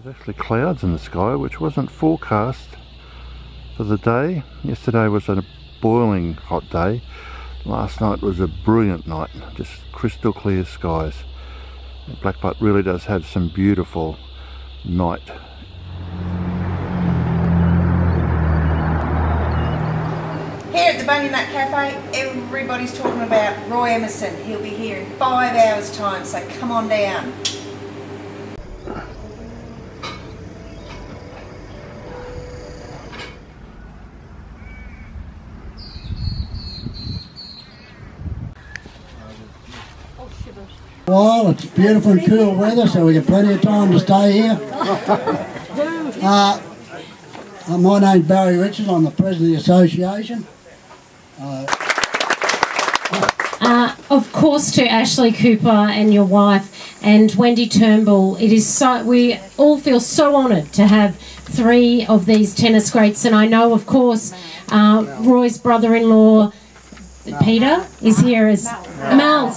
There's actually clouds in the sky, which wasn't forecast for the day. Yesterday was a boiling hot day. Last night was a brilliant night, just crystal clear skies. Blackbutt really does have some beautiful night. Here at the Bunny Nut Cafe, everybody's talking about Roy Emerson. He'll be here in 5 hours' time, so come on down. Well, it's beautiful and cool weather, so we have plenty of time to stay here. My name's Barry Richards. I'm the president of the association. Of course, to Ashley Cooper and your wife and Wendy Turnbull, it is so, we all feel so honoured to have 3 of these tennis greats, and I know, of course, Roy's brother-in-law Peter is here as Mal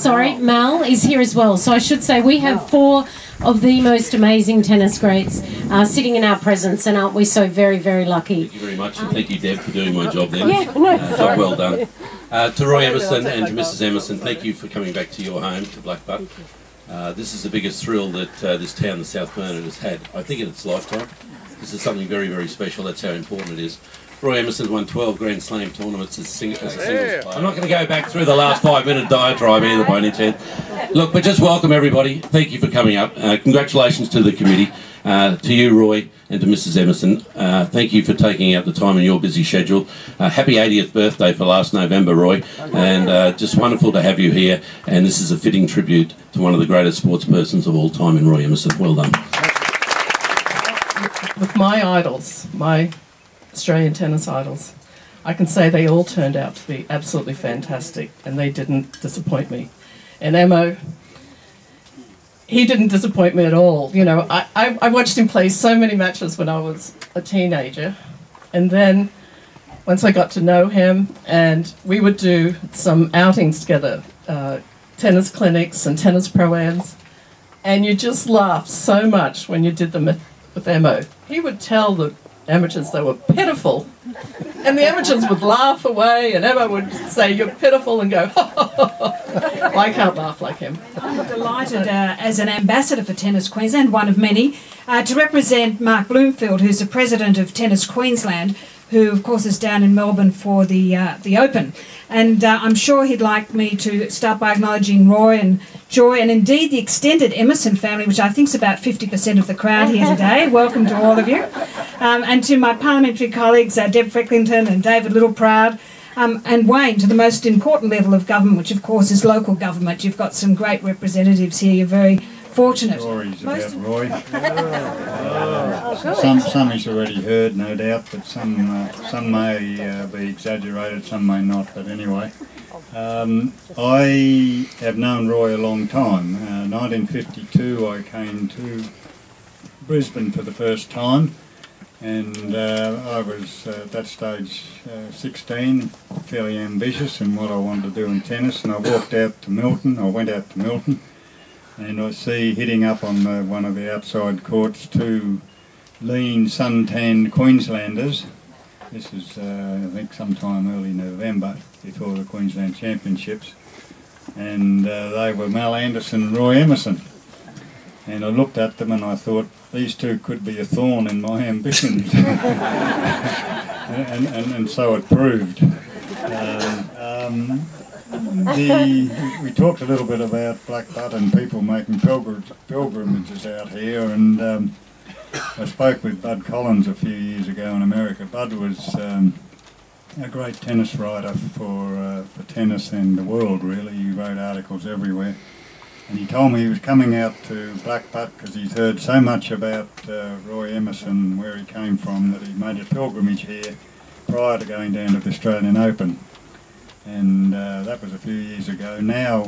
is here as well. So I should say we have 4 of the most amazing tennis greats sitting in our presence, and aren't we so very, very lucky? Thank you very much, and thank you, Deb, for doing my job there. Yeah, no, job well done. To Roy Emerson and to Mrs. Emerson, thank you for coming back to your home, to Blackbutt. This is the biggest thrill that this town, the South Bernard, has had, I think, in its lifetime. This is something very, very special. That's how important it is. Roy Emerson won 12 Grand Slam tournaments as a singles player. I'm not going to go back through the last 5-minute diatribe either by any chance. Look, but just welcome everybody. Thank you for coming up. Congratulations to the committee, to you, Roy, and to Mrs. Emerson. Thank you for taking out the time in your busy schedule. Happy 80th birthday for last November, Roy, and just wonderful to have you here. And this is a fitting tribute to one of the greatest sports persons of all time in Roy Emerson. Well done. With my idols, my Australian tennis idols, I can say they all turned out to be absolutely fantastic, and they didn't disappoint me. And Emo, he didn't disappoint me at all. You know, I watched him play so many matches when I was a teenager, and then once I got to know him, and we would do some outings together, tennis clinics and tennis pro-ams, and you just laughed so much when you did them with Emo. He would tell the amateurs they were pitiful, and the amateurs would laugh away, and Emma would say, "You're pitiful," and go, "Ha, ha, ha." Well, I can't laugh like him. I'm delighted as an ambassador for Tennis Queensland, one of many, to represent Mark Bloomfield, who's the president of Tennis Queensland, who of course is down in Melbourne for the Open. And I'm sure he'd like me to start by acknowledging Roy and Joy, and indeed the extended Emerson family, which I think is about 50% of the crowd here today. Welcome to all of you. And to my parliamentary colleagues, Deb Frecklington and David Littleproud, and Wayne, to the most important level of government, which of course is local government. You've got some great representatives here. You're very fortunate. Stories about Roy. Some he's already heard, no doubt, but some may be exaggerated, some may not. But anyway, I have known Roy a long time. 1952, I came to Brisbane for the first time, and I was at that stage 16, fairly ambitious in what I wanted to do in tennis, and I walked out to Milton. I went out to Milton. And I see hitting up on one of the outside courts 2 lean, sun-tanned Queenslanders. This is, I think, sometime early November, before the Queensland Championships. And they were Mal Anderson and Roy Emerson. And I looked at them and I thought, these 2 could be a thorn in my ambitions. and so it proved. We talked a little bit about Blackbutt and people making pilgrimages out here, and I spoke with Bud Collins a few years ago in America. Bud was a great tennis writer for tennis and the world, really. He wrote articles everywhere, and he told me he was coming out to Blackbutt because he's heard so much about Roy Emerson, where he came from, that he made a pilgrimage here prior to going down to the Australian Open. And that was a few years ago. Now,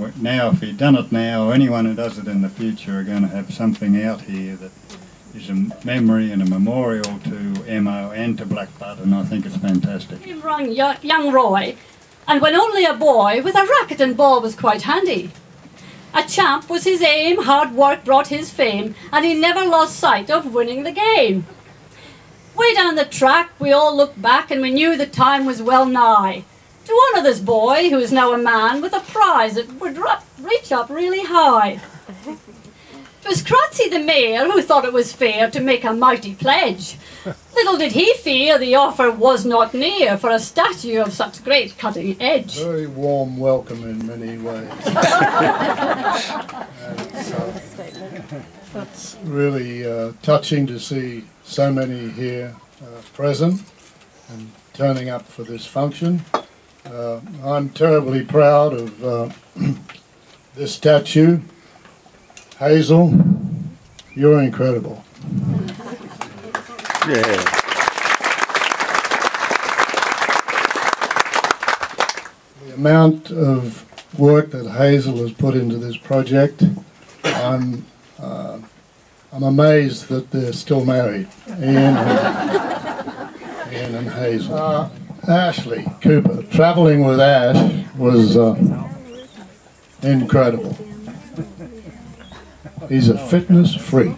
if he'd done it now, anyone who does it in the future are going to have something out here that is a memory and a memorial to Emma and to Blackbutt, and I think it's fantastic. Young Roy, and when only a boy, with a racket and ball was quite handy. A champ was his aim, hard work brought his fame, and he never lost sight of winning the game. Way down the track we all looked back and we knew the time was well nigh to honour this boy who is now a man with a prize that would reach up really high. 'Twas Crancy the mayor who thought it was fair to make a mighty pledge. Little did he fear the offer was not near for a statue of such great cutting edge. Very warm welcome in many ways. It's really touching to see so many here present and turning up for this function. I'm terribly proud of this statue. Hazel, you're incredible. Yeah. The amount of work that Hazel has put into this project, I'm amazed that they're still married, Ian and Hazel. Ashley Cooper, travelling with Ash was incredible. He's a fitness freak.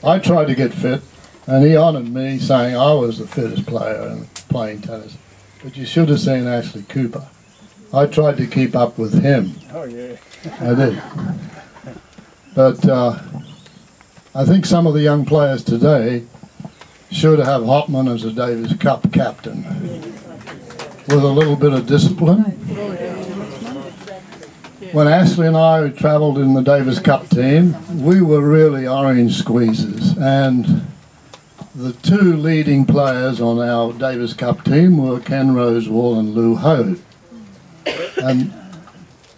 I tried to get fit, and he honoured me saying I was the fittest player in playing tennis. But you should have seen Ashley Cooper. I tried to keep up with him. Oh yeah. I did. But I think some of the young players today should have Hopman as a Davis Cup captain with a little bit of discipline. When Ashley and I travelled in the Davis Cup team, we were really orange squeezes, and the two leading players on our Davis Cup team were Ken Rosewall and Lou Hode. And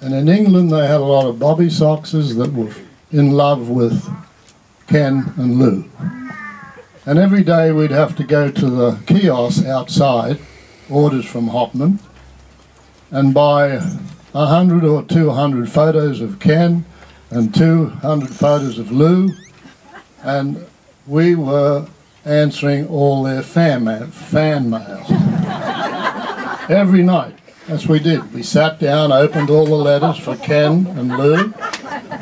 in England they had a lot of Bobby Soxers that were in love with Ken and Lou. And every day we'd have to go to the kiosk outside, orders from Hopman, and buy 100 or 200 photos of Ken and 200 photos of Lou, and we were answering all their fan mail. Every night. That's what we did. We sat down, opened all the letters for Ken and Lou.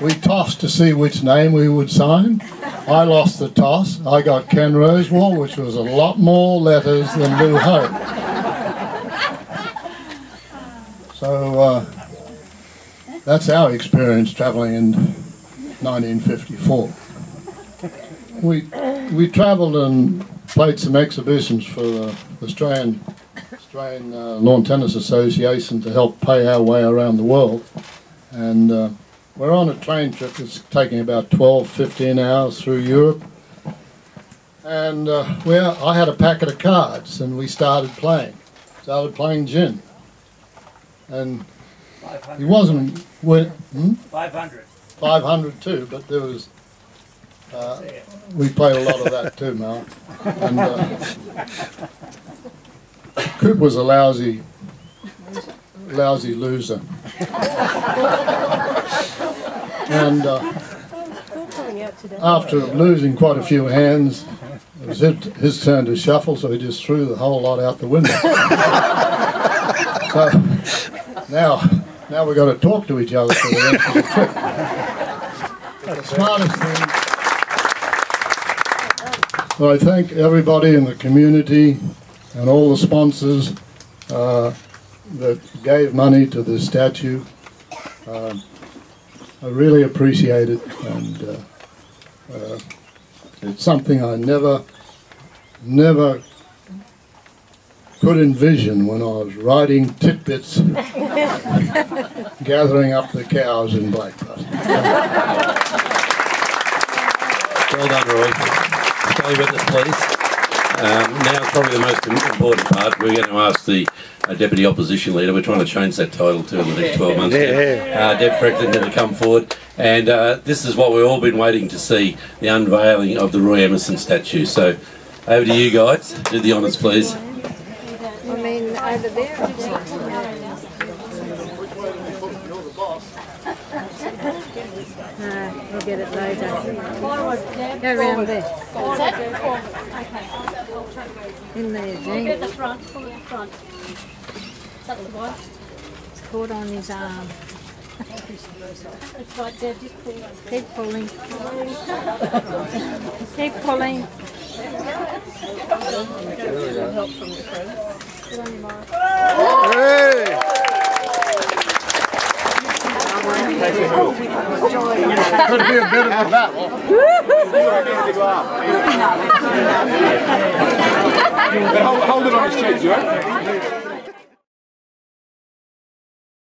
We tossed to see which name we would sign. I lost the toss. I got Ken Rosewall, which was a lot more letters than Lou Hode. So that's our experience travelling in 1954. We travelled and played some exhibitions for the Australian Lawn Tennis Association to help pay our way around the world. And we're on a train trip that's taking about 12-15 hours through Europe. And I had a packet of cards and we started playing gin. And he wasn't with 500. 500 too, but there was we played a lot of that too, Mal. And Coop was a lousy loser. And after losing quite a few hands, it was his turn to shuffle, so he just threw the whole lot out the window. So now we've got to talk to each other for the rest of the trip. But the smartest thing, well, I thank everybody in the community and all the sponsors that gave money to this statue. I really appreciate it, and it's something I never could envision when I was riding titbits, gathering up the cows in Blackbutt. Well done, Roy. Stay with us, please. Now, probably the most important part, we're going to ask the Deputy Opposition Leader, we're trying to change that title too in the next 12 months. Deb Franklin going to come forward, and this is what we've all been waiting to see, the unveiling of the Roy Emerson statue. So, over to you guys. Do the honours, please. I mean, over there. We'll get it later. Go around there. In there, Jean. At the front, pull at the front. Is that the one? It's caught on his arm. That's right, Deb, just pull on. Keep pulling. Keep pulling. Help from your friends. Good on you, Mark. Hey! Could be a bit of a battle. Hold it on his chest, you right?